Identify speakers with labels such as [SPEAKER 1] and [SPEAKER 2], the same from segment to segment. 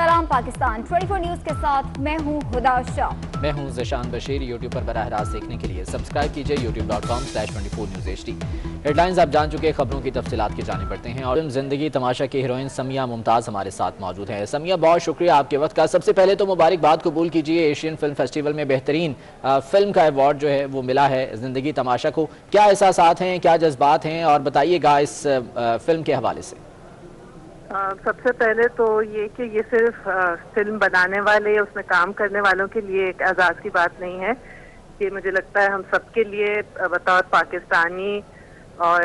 [SPEAKER 1] सलाम पाकिस्तान 24 न्यूज के साथ मैं हूं हुदा शाह।
[SPEAKER 2] मैं हूं ज़शान बशीर। यूट्यूब पर बराह रास्त देखने के लिए सब्सक्राइब कीजिए youtube.com/24newshd। हेडलाइंस आप जान चुके, खबरों की तफसीलात की जाने पड़ते हैं। और जिंदगी तमाशा की हीरोइन समिया मुमताज़ हमारे साथ मौजूद है। समिया, बहुत शुक्रिया आपके वक्त का। सबसे पहले तो मुबारकबाद कबूल कीजिए, एशियन फिल्म फेस्टिवल में बेहतरीन फिल्म का अवार्ड जो है वो मिला है जिंदगी तमाशा को। क्या एहसासात हैं, क्या जज्बात हैं, और बताइएगा इस फिल्म के हवाले से।
[SPEAKER 3] सबसे पहले तो ये कि ये सिर्फ फिल्म बनाने वाले, उसमें काम करने वालों के लिए एक एजाज की बात नहीं है। कि मुझे लगता है हम सबके लिए बतौर पाकिस्तानी और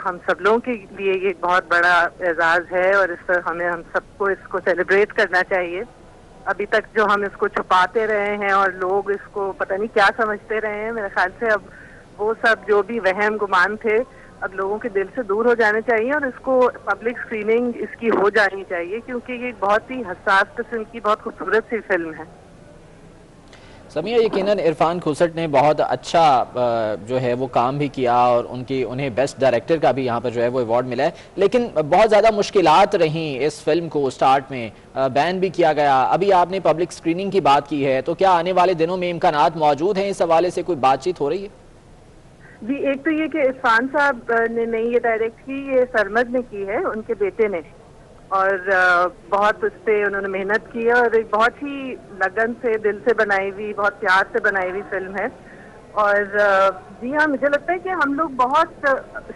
[SPEAKER 3] हम सब लोगों के लिए ये एक बहुत बड़ा एजाज है, और इस पर हमें हम सबको इसको सेलिब्रेट करना चाहिए। अभी तक जो हम इसको छुपाते रहे हैं और लोग इसको पता नहीं क्या समझते रहे हैं, मेरे ख्याल से अब वो सब जो भी वहम गुमान थे अब लोगों के दिल से दूर हो जाने चाहिए, और इसको पब्लिक स्क्रीनिंग इसकी हो जानी चाहिए, क्योंकि ये बहुत ही हसास किस्म की बहुत खूबसूरत सी फिल्म है।
[SPEAKER 2] समिया, यकीनन इरफान खोसट ने बहुत अच्छा जो है वो काम भी किया, और उन्हें बेस्ट डायरेक्टर का भी यहाँ पर जो है वो अवार्ड मिला है। लेकिन बहुत ज़्यादा मुश्किलात रहीं इस फिल्म को स्टार्ट में, बैन भी किया गया। अभी आपने पब्लिक स्क्रीनिंग की बात की है, तो क्या आने वाले दिनों में इम्कानात मौजूद हैं? इस हवाले से कोई बातचीत हो रही है?
[SPEAKER 3] जी, एक तो ये कि इरफान साहब ने नहीं ये डायरेक्ट की, ये सरमद ने की है, उनके बेटे ने, और बहुत उस पर उन्होंने मेहनत की है, और एक बहुत ही लगन से, दिल से बनाई हुई, बहुत प्यार से बनाई हुई फिल्म है। और जी हाँ, मुझे लगता है कि हम लोग बहुत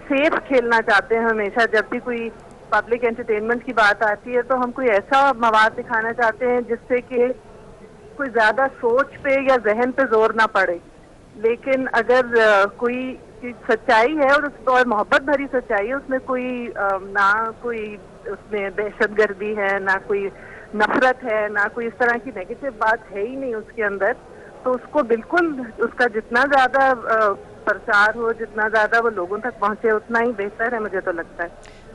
[SPEAKER 3] सेफ खेलना चाहते हैं हमेशा। जब भी कोई पब्लिक एंटरटेनमेंट की बात आती है तो हम कोई ऐसा मवाद दिखाना चाहते हैं जिससे कि कोई ज्यादा सोच पे या जहन पे जोर ना पड़े। लेकिन अगर कोई सच्चाई है और मोहब्बत भरी सच्चाई है, उसमें कोई ना कोई उसमें दहशतगर्दी है, ना कोई नफरत है, ना कोई इस तरह की नेगेटिव बात है ही नहीं उसके अंदर, तो उसको बिल्कुल उसका जितना ज्यादा प्रचार हो, जितना ज्यादा वो लोगों तक पहुंचे, उतना ही बेहतर है, मुझे तो लगता है।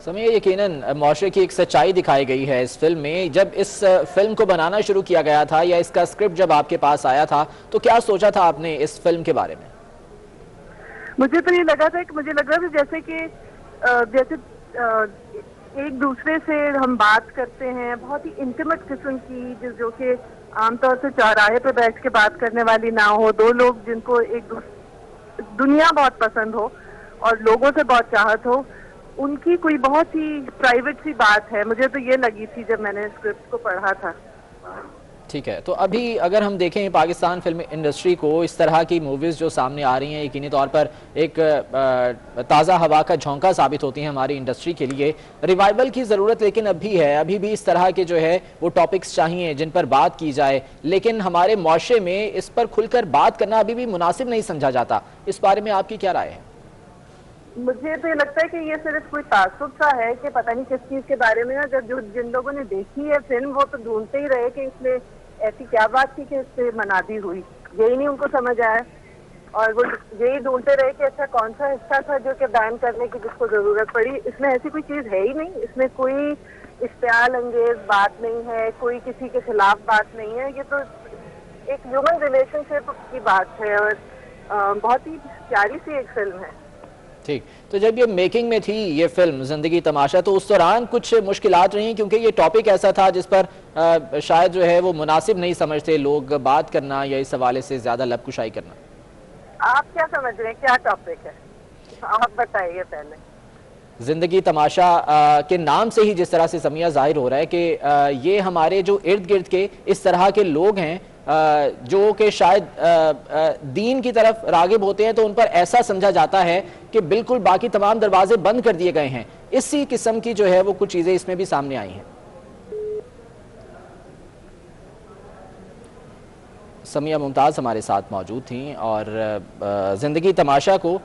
[SPEAKER 2] समय यकीनन माशरे की एक सच्चाई दिखाई गई है इस फिल्म में। जब इस फिल्म को बनाना शुरू किया गया था, या इसका स्क्रिप्ट जब आपके पास आया था, तो क्या सोचा था आपने इस फिल्म के बारे में?
[SPEAKER 3] मुझे तो ये लगा था कि मुझे लग रहा था जैसे एक दूसरे से हम बात करते हैं, बहुत ही इंटीमेट किस्म की, जो कि आमतौर से चौराहे पे बैठ के बात करने वाली ना हो। दो लोग जिनको दुनिया बहुत पसंद हो और लोगों से बहुत चाहत हो, उनकी कोई बहुत ही प्राइवेट सी बात है। मुझे तो ये लगी थी जब मैंने स्क्रिप्ट को पढ़ा था।
[SPEAKER 2] ठीक है, तो अभी अगर हम देखें पाकिस्तान फिल्म इंडस्ट्री को, इस तरह की मूवीज़ जो सामने आ रही हैं यकीनी तौर पर एक ताज़ा हवा का झोंका साबित होती हैं हमारी इंडस्ट्री के लिए। रिवाइवल की ज़रूरत लेकिन अभी है, अभी भी इस तरह के जो है वो टॉपिक्स चाहिए जिन पर बात की जाए, लेकिन हमारे माशरे में इस पर खुलकर बात करना अभी भी मुनासिब नहीं समझा जाता। इस बारे में आपकी क्या राय है?
[SPEAKER 3] मुझे तो ये लगता है कि ये सिर्फ कोई तासुब सा है कि पता नहीं किस चीज के बारे में, जब जिन लोगों ने देखी है फिल्म वो तो ढूंढते ही रहे कि इसमें ऐसी क्या बात थी कि इससे मनादी हुई, यही नहीं उनको समझ आया, और वो यही ढूंढते रहे कि अच्छा कौन सा हिस्सा था जो कि बैन करने की जिसको जरूरत पड़ी। इसमें ऐसी कोई चीज है ही नहीं, इसमें कोई इश्तियाल अंगेज बात नहीं है, कोई किसी के खिलाफ बात नहीं है, ये तो एक ह्यूमन रिलेशनशिप की बात है, और बहुत ही प्यारी सी एक फिल्म है।
[SPEAKER 2] ठीक, तो जब ये मेकिंग में थी ये फिल्म जिंदगी तमाशा, तो उस दौरान कुछ मुश्किलात रही, क्योंकि ये टॉपिक ऐसा था जिस पर शायद जो है वो मुनासिब नहीं समझते लोग बात करना, या इस हवाले से ज्यादा लबकुशाई करना।
[SPEAKER 3] आप क्या समझ रहे हैं, क्या टॉपिक है, आप बताइए पहले।
[SPEAKER 2] जिंदगी तमाशा के नाम से ही जिस तरह से समिया जाहिर हो रहा है कि ये हमारे जो इर्द गिर्द के इस तरह के लोग हैं जो कि शायद दीन की तरफ रागिब होते हैं, तो उन पर ऐसा समझा जाता है कि बिल्कुल बाकी तमाम दरवाजे बंद कर दिए गए हैं। इसी किस्म की जो है वो कुछ चीज़ें इसमें भी सामने आई हैं। समिया मुमताज़ हमारे साथ मौजूद थीं, और ज़िंदगी तमाशा को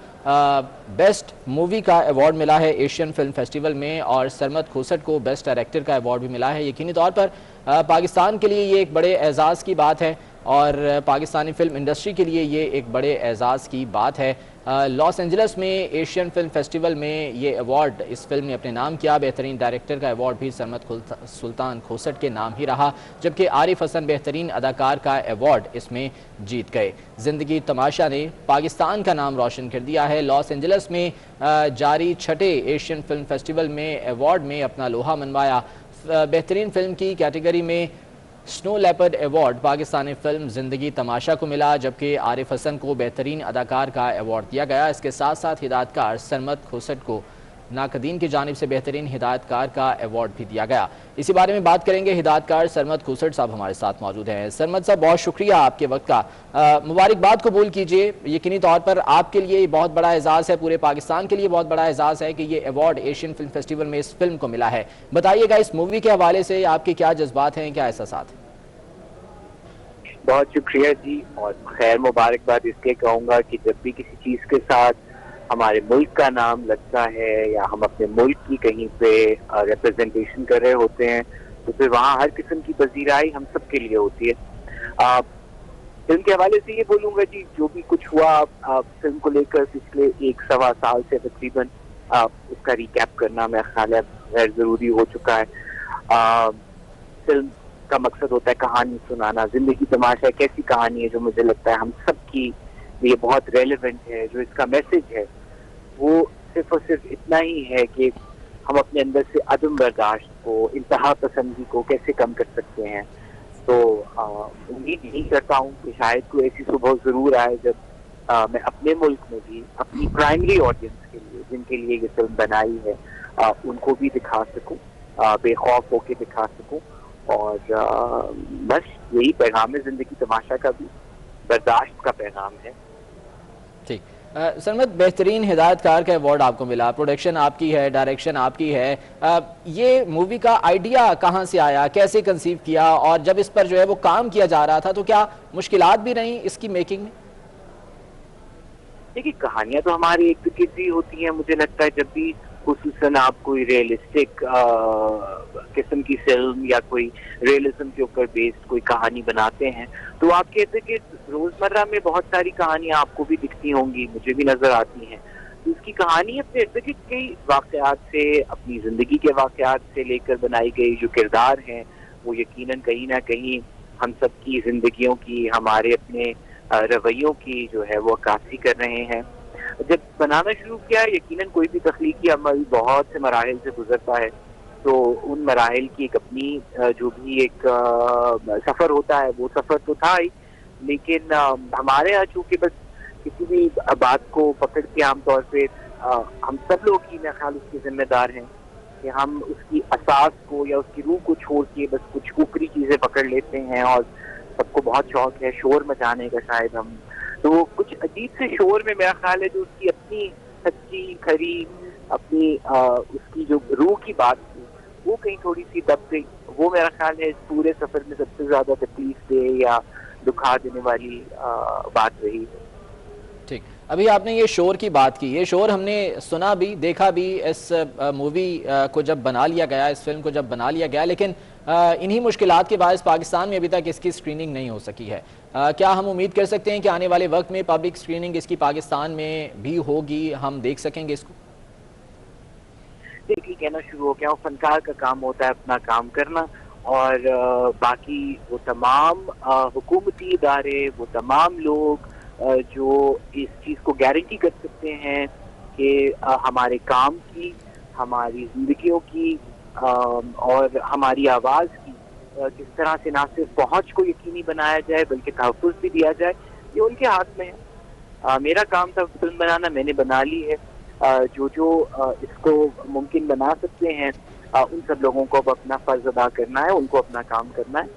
[SPEAKER 2] बेस्ट मूवी का अवार्ड मिला है एशियन फिल्म फेस्टिवल में, और सरमद खोसट को बेस्ट डायरेक्टर का अवार्ड भी मिला है। यकीनी तौर पर पाकिस्तान के लिए ये एक बड़े एजाज़ की बात है, और पाकिस्तानी फिल्म इंडस्ट्री के लिए ये एक बड़े एजाज़ की बात है। लॉस एंजल्स में एशियन फिल्म फेस्टिवल में ये अवार्ड इस फिल्म ने अपने नाम किया। बेहतरीन डायरेक्टर का अवार्ड भी सरमद सुल्तान खोसट के नाम ही रहा, जबकि आरिफ हसन बेहतरीन अदाकार का अवार्ड इसमें जीत गए। ज़िंदगी तमाशा ने पाकिस्तान का नाम रोशन कर दिया है। लॉस एंजल्स में जारी छठे एशियन फिल्म फेस्टिवल में अवार्ड में अपना लोहा मनवाया। बेहतरीन फिल्म की कैटेगरी में snow leopard award Pakistani film ज़िंदगी तमाशा को मिला, जबकि आरिफ हसन को बेहतरीन अदाकार का एवॉर्ड दिया गया। इसके साथ साथ हिदायतकार सरमद खोसट को नाकदीन की जानिब से बेहतरीन हिदायतकार का एवॉर्ड भी दिया गया। इसी बारे में बात करेंगे, हिदायतकार सरमद खोसट साहब हमारे साथ मौजूद हैं। सरमद साहब, बहुत शुक्रिया आपके वक्त का, मुबारकबाद कबूल कीजिए। यकीनी तौर पर आपके लिए ये बहुत बड़ा एजाज़ है, पूरे पाकिस्तान के लिए बहुत बड़ा एजाज़ है कि ये एवॉर्ड एशियन फिल्म फेस्टिवल में इस फिल्म को मिला है। बताइएगा इस मूवी के हवाले से आपके क्या जज्बात हैं, क्या एहसासात हैं?
[SPEAKER 4] बहुत शुक्रिया जी, और खैर मुबारकबाद इसलिए कहूँगा कि जब भी किसी चीज़ के साथ हमारे मुल्क का नाम लगता है या हम अपने मुल्क की कहीं पे रिप्रेजेंटेशन कर रहे होते हैं तो फिर वहाँ हर किस्म की पजीराई हम सब के लिए होती है। फिल्म के हवाले से ये बोलूँगा जी, जो भी कुछ हुआ फिल्म को लेकर पिछले 1-1.25 साल से तकरीबन उसका रिकैप करना मेरा ख्याल है गैर ज़रूरी हो चुका है। फिल्म का मकसद होता है कहानी सुनाना। ज़िंदगी तमाशा एक ऐसी कहानी है जो मुझे लगता है हम सब की ये बहुत रेलेवेंट है। जो इसका मैसेज है वो सिर्फ और सिर्फ इतना ही है कि हम अपने अंदर से अदम बर्दाश्त को, इंतहा पसंदी को कैसे कम कर सकते हैं। तो उम्मीद यही करता हूँ कि शायद कोई ऐसी सुबह जरूर आए जब मैं अपने मुल्क में भी अपनी प्राइमरी ऑडियंस के लिए, जिनके लिए ये फिल्म बनाई है, उनको भी दिखा सकूँ, बेखौफ होके दिखा सकूँ। और बस यही पैगाम है ज़िंदगी तमाशा का भी, बर्दाश्त का पैगाम है।
[SPEAKER 2] ठीक, सरमद, बेहतरीन हिदायतकार का अवार्ड आपको मिला, प्रोडक्शन आपकी है, डायरेक्शन आपकी है। ये मूवी का आइडिया कहाँ से आया, कैसे कंसीव किया, और जब इस पर जो है वो काम किया जा रहा था तो क्या मुश्किलात भी रही इसकी मेकिंग में?
[SPEAKER 4] देखिए, कहानियां तो हमारी एक किसी होती हैं। मुझे लगता है जब भी खुसूसन आप कोई रियलिस्टिक किस्म की फिल्म या कोई रियलिज्म के ऊपर बेस्ड कोई कहानी बनाते हैं तो आप कहते हैं कि रोजमर्रा में बहुत सारी कहानियां आपको भी दिखती होंगी, मुझे भी नजर आती हैं। तो उसकी कहानी अपने इर्द गिर्द कई वाकयात से, अपनी जिंदगी के वाकयात से लेकर बनाई गई। जो किरदार हैं वो यकीनन कहीं ना कहीं हम सब की जिंदगियों की, हमारे अपने रवैयों की जो है वो अक्कासी कर रहे हैं। जब बनाना शुरू किया, यकीनन कोई भी तख्लीकी अमल बहुत से मराहिल से गुजरता है, तो उन मराहिल की एक अपनी जो भी एक सफ़र होता है वो सफ़र तो था ही, लेकिन हमारे यहाँ चूँकि बस किसी भी बात को पकड़ के आमतौर पे हम सब लोग ही मेरा ख्याल उसके जिम्मेदार हैं कि हम उसकी असास को या उसकी रूह को छोड़ के बस कुछ ऊपरी चीज़ें पकड़ लेते हैं। और सबको बहुत शौक है शोर मचाने का शायद हम, तो वो कुछ अजीब से शोर में मेरा ख्याल है जो उसकी अपनी सच्ची खरी अपनी उसकी जो रूह की बात थी वो कहीं थोड़ी सी दब गई। वो मेरा ख्याल है इस पूरे सफर में सबसे ज्यादा तकलीफ दे या दुखा देने वाली बात रही है।
[SPEAKER 2] ठीक, अभी आपने ये शोर की बात की, ये शोर हमने सुना भी, देखा भी इस मूवी को जब बना लिया गया, इस फिल्म को जब बना लिया गया, लेकिन इन्हीं मुश्किलात के बायस पाकिस्तान में अभी तक इसकी स्क्रीनिंग नहीं हो सकी है। क्या हम उम्मीद कर सकते हैं कि आने वाले वक्त में पब्लिक स्क्रीनिंग इसकी पाकिस्तान में भी होगी, हम देख सकेंगे इसको?
[SPEAKER 4] देखिए, कहना शुरू हो गया, फनकार का काम होता है अपना काम करना, और बाकी वो तमाम हुकूमती इदारे, वो तमाम लोग जो इस चीज़ को गारंटी कर सकते हैं कि हमारे काम की, हमारी जिंदगियों की और हमारी आवाज़ की किस तरह से ना सिर्फ पहुँच को यकीनी बनाया जाए बल्कि तहफ़्फ़ुज़ भी दिया जाए, ये उनके हाथ में है। मेरा काम था फिल्म बनाना, मैंने बना ली है। जो इसको मुमकिन बना सकते हैं उन सब लोगों को अब अपना फ़र्ज़ अदा करना है, उनको अपना काम करना है,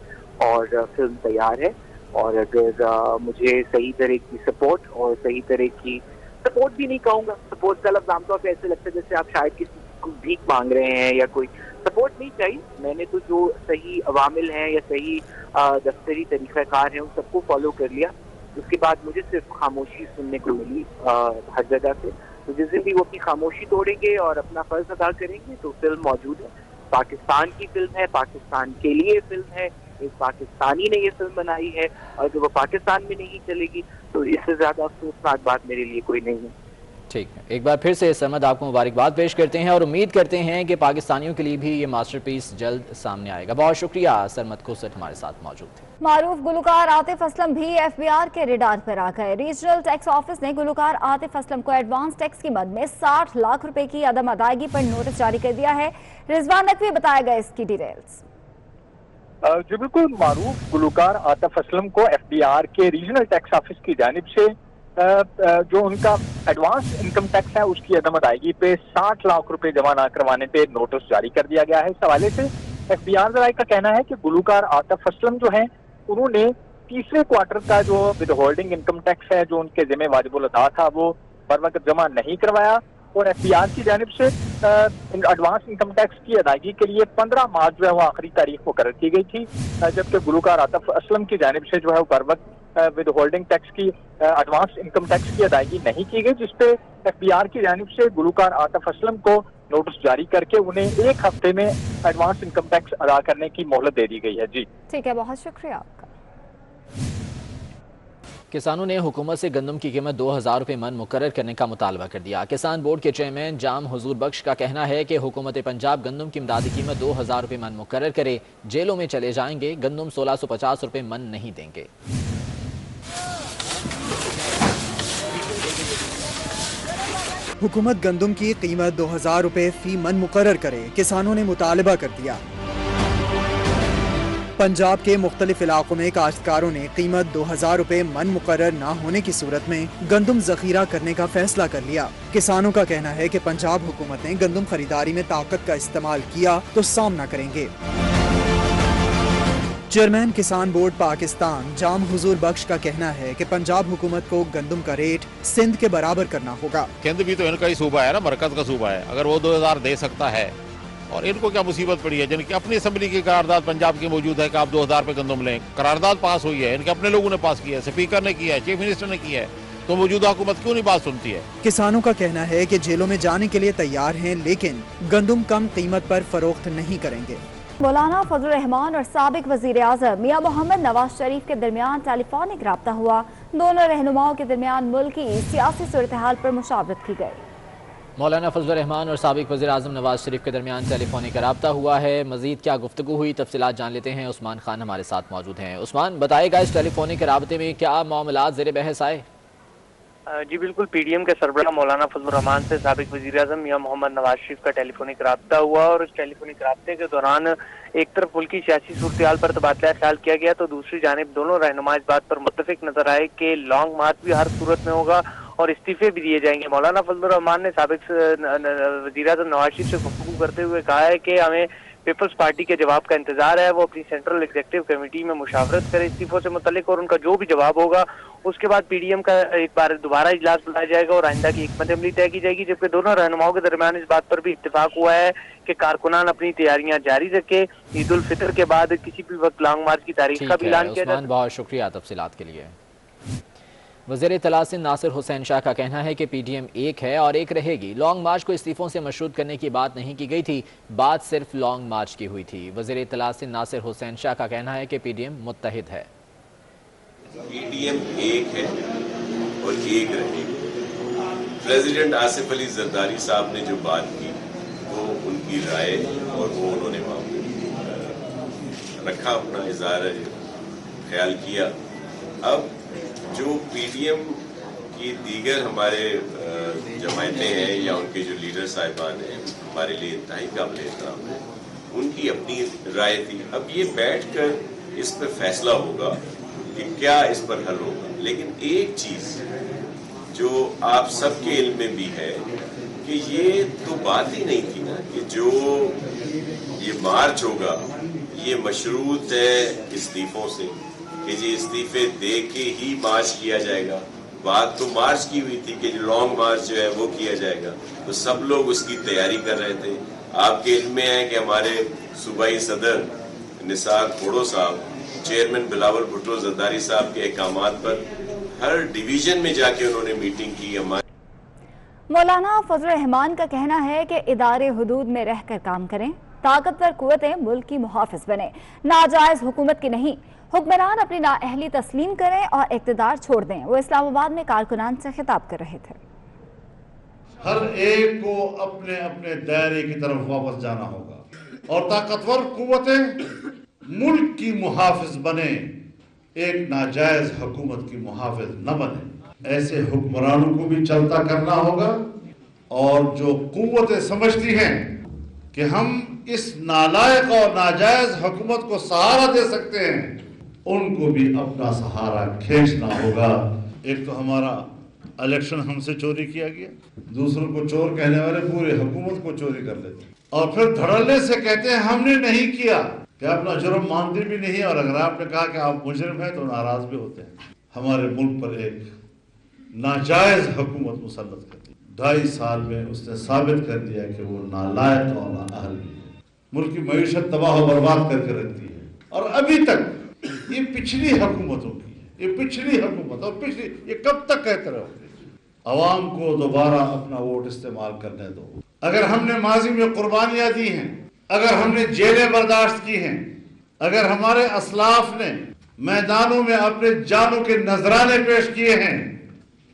[SPEAKER 4] और फिल्म तैयार है। और अगर मुझे सही तरह की सपोर्ट, और सही तरह की सपोर्ट भी नहीं कहूँगा, सपोर्ट का लफ्ज़ आमतौर पर ऐसे लगता है जैसे आप शायद किसी को भीख मांग रहे हैं या कोई सपोर्ट नहीं चाहिए। मैंने तो जो सही अवामिल हैं या सही दफ्तरी तरीक़ाकार हैं उन सबको फॉलो कर लिया। उसके बाद मुझे सिर्फ खामोशी सुनने को मिली हर जगह से। तो जिस दिन भी वो अपनी खामोशी तोड़ेंगे और अपना फर्ज अदा करेंगे तो फिल्म मौजूद है। पाकिस्तान की फिल्म है, पाकिस्तान के लिए फिल्म है, एक पाकिस्तानी ने ये फिल्म बनाई है, और जब वो पाकिस्तान में नहीं चलेगी तो इससे ज्यादा अफसोसनाक बात मेरे लिए कोई नहीं है।
[SPEAKER 2] ٹھیک ہے، ایک بار پھر سے سرمد آپ کو مبارکباد پیش کرتے ہیں اور امید کرتے ہیں کہ پاکستانیوں کے لیے بھی یہ ماسٹر پیس جلد سامنے آئے گا۔ بہت شکریہ سرمد کھوسٹ ہمارے ساتھ موجود تھے۔
[SPEAKER 1] معروف گلوکار عاطف اسلم بھی ایف بی آر کے ریڈار پر آ گئے۔ ریجنل ٹیکس آفس نے گلوکار عاطف اسلم کو ایڈوانس ٹیکس کی مد میں 60 لاکھ روپے کی عدم ادائیگی پر نوٹس جاری کر دیا ہے۔ رضوان نقوی بتائے گا اس کی ڈیٹیلز۔
[SPEAKER 5] جی بالکل، معروف گلوکار عاطف اسلم کو ایف بی آر کے ریجنل ٹیکس آفس کی جانب سے جو ان کا ایڈوانس انکم ٹیکس ہے اس کی عدم ادائیگی پہ 60 لاکھ روپے جمع نہ کروانے پہ نوٹس جاری کر دیا گیا ہے۔ اس حوالے سے ایف بی آر ذرائع کا کہنا ہے کہ گلوکار عاطف اسلم جو ہیں انہوں نے تیسرے کوارٹر کا جو ود ہولڈنگ انکم ٹیکس ہے جو ان کے ذمہ واجب الادا تھا وہ بر وقت جمع نہیں کروایا، اور ایف بی آر کی جانب سے ایڈوانس انکم ٹیکس کی ادائیگی کے لیے 15 مارچ جو ہے وہ آخری تاریخ مقرر کی گئی تھی، جبکہ گلوکار عاطف اسلم کی جانب سے جو ہے وہ بر وقت ود ہولڈنگ ٹیکس کی ایڈوانس انکم ٹیکس کی ادائیگی نہیں کی گئی، جس پہ ایف بی آر کی جانب سے گلوکار عاطف اسلم کو نوٹس جاری کر کے انہیں 1 ہفتے میں ایڈوانس انکم ٹیکس ادا کرنے کی مہلت دے دی گئی ہے۔ جی
[SPEAKER 1] ٹھیک ہے، بہت شکریہ آپ کا۔
[SPEAKER 2] کسانوں نے حکومت سے گندم کی قیمت 2000 روپے من مقرر کرنے کا مطالبہ کر دیا۔ کسان بورڈ کے چیئرمین جام حضور بخش کا کہنا ہے کہ حکومت پنجاب گندم کی امدادی قیمت 2000 روپے من مقرر کرے، جیلوں میں چلے جائیں گے، گندم 1650 روپے من نہیں دیں گے۔
[SPEAKER 6] حکومت گندم کی قیمت 2000 روپے فی من مقرر کرے، کسانوں نے مطالبہ کر دیا۔ پنجاب کے مختلف علاقوں میں کاشتکاروں نے قیمت 2000 روپے من مقرر نہ ہونے کی صورت میں گندم ذخیرہ کرنے کا فیصلہ کر لیا۔ کسانوں کا کہنا ہے کہ پنجاب حکومت نے گندم خریداری میں طاقت کا استعمال کیا تو سامنا کریں گے۔ چیئرمین کسان بورڈ پاکستان جام حضور بخش کا کہنا ہے کہ پنجاب حکومت کو گندم کا ریٹ سندھ کے برابر کرنا ہوگا۔
[SPEAKER 7] سندھ بھی تو ان کا ہی صوبہ ہے نا، مرکز کا صوبہ ہے، اگر وہ 2000 دے سکتا ہے اور ان کو کیا مصیبت پڑی ہے، جن کی اپنی اسمبلی کی قرارداد پنجاب کی موجود ہے کہ آپ 2000 پہ گندم لیں، قرارداد پاس ہوئی ہے، ان کے اپنے لوگوں نے پاس کی ہے، اسپیکر نے کی ہے، چیف منسٹر نے کی ہے، تو موجودہ حکومت کیوں نہیں بات سنتی ہے؟
[SPEAKER 6] کسانوں کا کہنا ہے کہ جیلوں میں جانے کے لیے تیار ہیں لیکن گندم کم قیمت پر فروخت نہیں کریں گے۔
[SPEAKER 1] مولانا فضل الرحمان اور سابق وزیر اعظم میاں محمد نواز شریف کے درمیان ٹیلی فونک رابطہ ہوا۔ دونوں رہنماؤں کے درمیان ملک کی سیاسی صورتحال پر مشاورت کی گئی۔
[SPEAKER 2] مولانا فضل الرحمان اور سابق وزیر اعظم نواز شریف کے درمیان ٹیلی فونک رابطہ ہوا ہے۔ مزید کیا گفتگو ہوئی، تفصیلات جان لیتے ہیں، عثمان خان ہمارے ساتھ موجود ہیں۔ عثمان، بتائے گا اس ٹیلی فونک رابطے میں کیا معاملات زیر بحث آئے؟
[SPEAKER 8] جی بالکل، پی ڈی ایم کے سربراہ مولانا فضل الرحمان سے سابق وزیر اعظم میاں محمد نواز شریف کا ٹیلی فونک رابطہ ہوا، اور اس ٹیلی فونک رابطے کے دوران ایک طرف ملک کی سیاسی صورتحال پر تبادلہ خیال کیا گیا تو دوسری جانب دونوں رہنما اس بات پر متفق نظر آئے کہ لانگ مارچ بھی ہر صورت میں ہوگا اور استعفے بھی دیے جائیں گے۔ مولانا فضل الرحمان نے سابق وزیر اعظم نواز شریف سے گفتگو کرتے ہوئے کہا ہے کہ ہمیں پیپلز پارٹی کے جواب کا انتظار ہے، وہ اپنی سینٹرل ایگزیکٹو کمیٹی میں مشاورت کرے استعفوں سے متعلق، اور ان کا جو بھی جواب ہوگا اس کے بعد پی ڈی ایم کا ایک بار دوبارہ اجلاس بلایا جائے گا اور آئندہ کی حکمت عملی طے کی جائے گی، جبکہ دونوں رہنماؤں کے درمیان اس بات پر بھی اتفاق ہوا ہے کہ کارکنان اپنی تیاریاں جاری رکھے، عید الفطر کے بعد کسی بھی وقت لانگ مارچ کی تاریخ کا بھی اعلان کیا جائے۔
[SPEAKER 2] بہت شکریہ تفصیلات کے لیے۔ وزیر اطلاع ناصر حسین شاہ کا کہنا ہے کہ پی ڈی ایم ایک ہے اور ایک رہے گی، لانگ مارچ کو استعفوں سے مشروط کرنے کی بات نہیں کی گئی تھی، بات صرف لانگ مارچ کی ہوئی تھی۔ وزیر اطلاع ناصر حسین شاہ کا کہنا ہے کہ پی ڈی ایم متحد ہے۔
[SPEAKER 9] پی ڈی ایم ایک ہے اور ایک رہے گی۔ پریزیڈنٹ آصف علی زرداری صاحب نے جو بات کی وہ ان کی رائے اور وہ انہوں نے رکھا، اپنا اظہار خیال کیا۔ اب جو پی ڈی ایم کی دیگر ہمارے جماعتیں ہیں یا ان کے جو لیڈر صاحبان ہیں ہمارے لیے انتہائی قابل احترام ہیں، ان کی اپنی رائے تھی۔ اب یہ بیٹھ کر اس پہ فیصلہ ہوگا کہ کیا اس پر حل ہوگا، لیکن ایک چیز جو آپ سب کے علم میں بھی ہے کہ یہ تو بات ہی نہیں تھی نا کہ جو یہ مارچ ہوگا یہ مشروط ہے استعفوں سے، کہ یہ استعفے دے کے ہی مارچ کیا جائے گا۔ بات تو مارچ کی ہوئی تھی کہ جو لانگ مارچ جو ہے وہ کیا جائے گا، تو سب لوگ اس کی تیاری کر رہے تھے۔ آپ کے علم میں ہے کہ ہمارے صوبائی صدر نثار کھوڑو صاحب، چیئرمین بلاول بھٹو زرداری صاحب کے احکامات پر ہر ڈویژن میں جا کے انہوں نے میٹنگ کی۔
[SPEAKER 1] مولانا فضل الرحمان کا کہنا ہے کہ ادارے حدود میں رہ کر کام کریں، طاقتور قوتیں ملک کی محافظ بنیں، ناجائز حکومت کی نہیں۔ حکمران اپنی نااہلی تسلیم کریں اور اقتدار چھوڑ دیں۔ وہ اسلام آباد میں کارکنان سے خطاب کر رہے تھے۔
[SPEAKER 10] ہر ایک کو اپنے اپنے دائرے کی طرف واپس جانا ہوگا اور طاقتور قوتیں ملک کی محافظ بنے، ایک ناجائز حکومت کی محافظ نہ بنے۔ ایسے حکمرانوں کو بھی چلتا کرنا ہوگا اور جو قوتیں سمجھتی ہیں کہ ہم اس نالائق اور ناجائز حکومت کو سہارا دے سکتے ہیں، ان کو بھی اپنا سہارا کھینچنا ہوگا۔ ایک تو ہمارا الیکشن ہم سے چوری کیا گیا، دوسروں کو چور کہنے والے پوری حکومت کو چوری کر لیتے اور پھر دھڑلے سے کہتے ہیں ہم نے نہیں کیا، کہ اپنا جرم مانتے بھی نہیں، اور اگر آپ نے کہا کہ آپ مجرم ہیں تو ناراض بھی ہوتے ہیں۔ ہمارے ملک پر ایک ناجائز حکومت مسلط کرتی، 2.5 سال میں اس نے ثابت کر دیا کہ وہ نالائق اور نااہل بھی ہے، ملک کی معیشت تباہ و برباد کر کے رکھتی ہے۔ اور ابھی تک یہ پچھلی حکومتوں کی ہے، یہ پچھلی حکومت، اور پچھلی یہ کب تک کہتے رہو گے؟ عوام کو دوبارہ اپنا ووٹ استعمال کرنے دو۔ اگر ہم نے ماضی میں قربانیاں دی ہیں، اگر ہم نے جیلیں برداشت کی ہیں، اگر ہمارے اسلاف نے میدانوں میں اپنے جانوں کے نذرانے پیش کیے ہیں،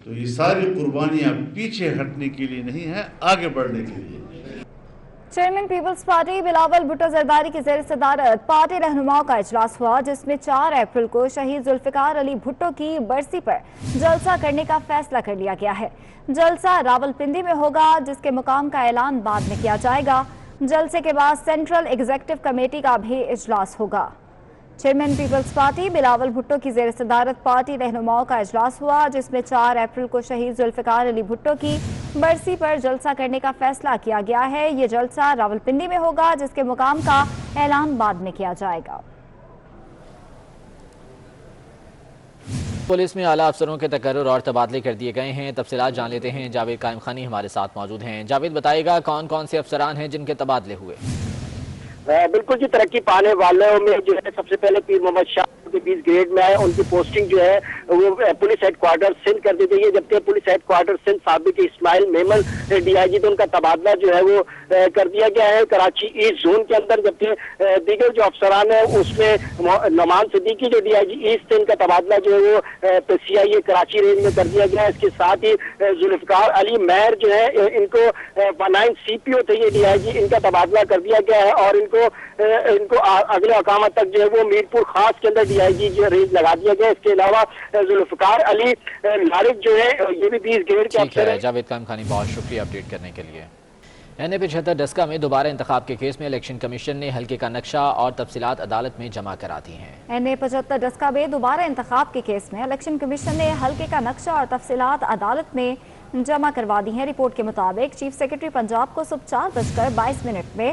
[SPEAKER 10] تو یہ ساری قربانیاں پیچھے ہٹنے کے لیے نہیں ہیں، آگے بڑھنے کے لیے۔
[SPEAKER 1] چیئرمین پیپلز پارٹی بلاول بھٹو زرداری کی زیر صدارت پارٹی رہنماؤں کا اجلاس ہوا، جس میں 4 اپریل کو شہید ذوالفقار علی بھٹو کی برسی پر جلسہ کرنے کا فیصلہ کر لیا گیا ہے۔ جلسہ راولپنڈی میں ہوگا، جس کے مقام کا اعلان بعد میں کیا جائے گا۔ جلسے کے بعد سینٹرل ایگزیکٹو کمیٹی کا بھی اجلاس ہوگا۔ چیئرمین پیپلز پارٹی بلاول بھٹو کی زیر صدارت پارٹی رہنماؤں کا اجلاس ہوا، جس میں 4 اپریل کو شہید ذوالفقار علی بھٹو کی برسی پر جلسہ کرنے کا فیصلہ کیا گیا ہے۔ یہ جلسہ راولپنڈی میں ہوگا، جس کے مقام کا اعلان بعد میں کیا جائے گا۔
[SPEAKER 2] پولیس میں اعلیٰ افسروں کے تقرر اور تبادلے کر دیے گئے ہیں۔ تفصیلات جان لیتے ہیں، جاوید قائم خانی ہمارے ساتھ موجود ہیں۔ جاوید بتائے گا کون کون سے افسران ہیں جن کے تبادلے ہوئے؟
[SPEAKER 11] بالکل جی، ترقی پانے والوں میں جو ہے سب سے پہلے پیر محمد شاہ 20 گریڈ میں آئے، ان کی پوسٹنگ جو ہے وہ پولیس ہیڈ کوارٹر سندھ کر دی گئی ہے، جبکہ پولیس ہیڈ کوارٹر سندھ سابق اسماعیل میمن ڈی آئی جی، تو ان کا تبادلہ جو ہے وہ کر دیا گیا ہے کراچی ایسٹ زون کے اندر، جبکہ دیگر جو افسران ہیں اس میں نعمان صدیقی جو ڈی آئی جی ایسٹ تھے، ان کا تبادلہ جو ہے وہ سی آئی اے کراچی رینج میں کر دیا گیا ہے۔ اس کے ساتھ ہی ذوالفقار علی مہر جو ہے ان کو 9 سی پی او تھے یہ ڈی آئی جی، ان کا تبادلہ کر دیا گیا ہے، اور ان کو اگلے اقامت تک جو ہے وہ میرپور خاص کے اندر ڈی آئی جی جو رینج لگا دیا گیا۔ اس کے علاوہ ذوالفقار علی لارق جو ہے یہ بھی 20 گریڈ کے افسر ہیں۔
[SPEAKER 2] جاوید قائم خانی بہت شکریہ اپڈیٹ کرنے کے لیے۔ NA-75 ڈسکا میں دوبارہ انتخاب کے کیس میں الیکشن کمیشن نے حلقے کا نقشہ اور تفصیلات عدالت میں جمع کرا دی ہیں۔
[SPEAKER 1] NA-75 ڈسکا میں دوبارہ انتخاب کے کیس میں الیکشن کمیشن نے حلقے کا نقشہ اور تفصیلات عدالت میں جمع کروا دی ہیں۔ رپورٹ کے مطابق چیف سیکرٹری پنجاب کو صبح 4:22 میں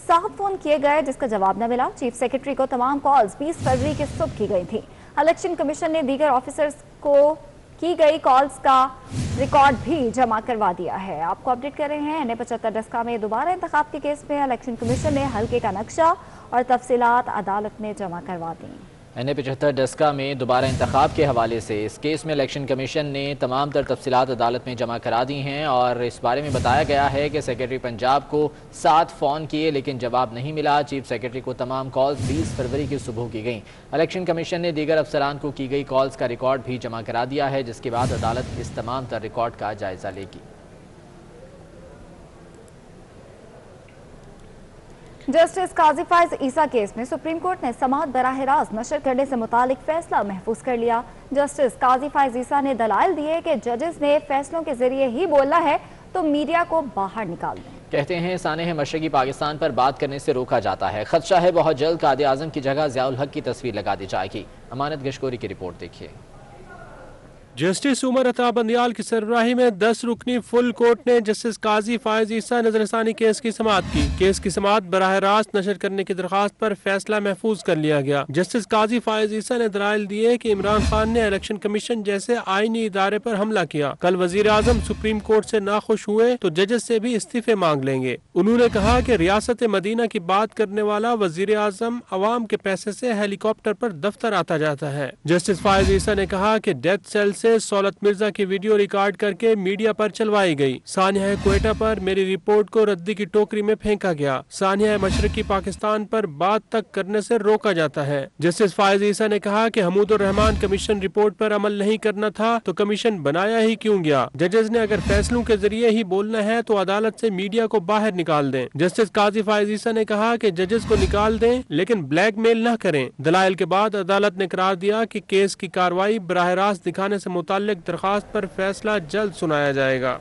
[SPEAKER 1] 7 فون کیے گئے، جس کا جواب نہ ملا۔ چیف سیکرٹری کو تمام کالز 20 فروری کی صبح کی گئی تھی۔ الیکشن کمیشن نے دیگر آفیسرز کو کی گئی کالز کا ریکارڈ بھی جمع کروا دیا ہے۔ آپ کو اپڈیٹ کر رہے ہیں NA-75 ڈسکا میں دوبارہ انتخاب کے کیس میں الیکشن کمیشن نے حلقے کا نقشہ اور تفصیلات عدالت میں جمع کروا دیں۔
[SPEAKER 2] NA-75 ڈسکا میں دوبارہ انتخاب کے حوالے سے اس کیس میں الیکشن کمیشن نے تمام تر تفصیلات عدالت میں جمع کرا دی ہیں، اور اس بارے میں بتایا گیا ہے کہ سیکرٹری پنجاب کو 7 فون کیے لیکن جواب نہیں ملا۔ چیف سیکرٹری کو تمام کالز 20 فروری کی صبح کی گئیں۔ الیکشن کمیشن نے دیگر افسران کو کی گئی کالز کا ریکارڈ بھی جمع کرا دیا ہے، جس کے بعد عدالت اس تمام تر ریکارڈ کا جائزہ لے گی۔
[SPEAKER 1] جسٹس قاضی فائز عیسیٰ کیس میں سپریم کورٹ نے سماعت براہ راست نشر کرنے سے متعلق فیصلہ محفوظ کر لیا۔ جسٹس قاضی فائز عیسیٰ نے دلائل دیے کہ ججز نے فیصلوں کے ذریعے ہی بولنا ہے تو میڈیا کو باہر نکال دیں۔
[SPEAKER 2] کہتے ہیں سانحہ مشرقی پاکستان پر بات کرنے سے روکا جاتا ہے۔ خدشہ ہے بہت جلد قائد اعظم کی جگہ ضیاء الحق کی تصویر لگا دی جائے گی۔ امانت گشکوری کی رپورٹ دیکھیے۔
[SPEAKER 12] جسٹس عمر عطا بندیال کی سربراہی میں 10 رکنی فل کورٹ نے جسٹس قاضی فائز عیسیٰ نظر ثانی کیس کی سماعت کی۔ کیس کی سماعت براہ راست نشر کرنے کی درخواست پر فیصلہ محفوظ کر لیا گیا۔ جسٹس قاضی فائز عیسیٰ نے دلائل دیے کہ عمران خان نے الیکشن کمیشن جیسے آئینی ادارے پر حملہ کیا۔ کل وزیر اعظم سپریم کورٹ سے ناخوش ہوئے تو ججز سے بھی استعفے مانگ لیں گے۔ انہوں نے کہا کہ ریاست مدینہ کی بات کرنے والا وزیر اعظم عوام کے پیسے سے ہیلی کاپٹر پر دفتر آتا جاتا ہے۔ جسٹس فائز عیسیٰ نے کہا کہ ڈیتھ سیل से सौलत मिर्जा की वीडियो रिकॉर्ड करके मीडिया पर चलवाई गई। सानिया क्वेटा पर मेरी रिपोर्ट को रद्दी की टोकरी में फेंका गया। सानिया मशरकी पाकिस्तान पर बात तक करने से रोका जाता है। जस्टिस फायज ईसा ने कहा कि हमूदुर रहमान कमीशन रिपोर्ट पर अमल नहीं करना था तो कमीशन बनाया ही क्यों गया। जजेस ने अगर फैसलों के जरिए ही बोलना है तो अदालत से मीडिया को बाहर निकाल दें। जस्टिस काजी फायज ईसा ने कहा कि जजेस को निकाल दें लेकिन ब्लैकमेल न करें। दलाइल के बाद अदालत ने करार दिया कि केस की कार्रवाई बराह रास्त दिखाने से मुताल्लिक दरखास्त पर फैसला जल्द सुनाया जाएगा।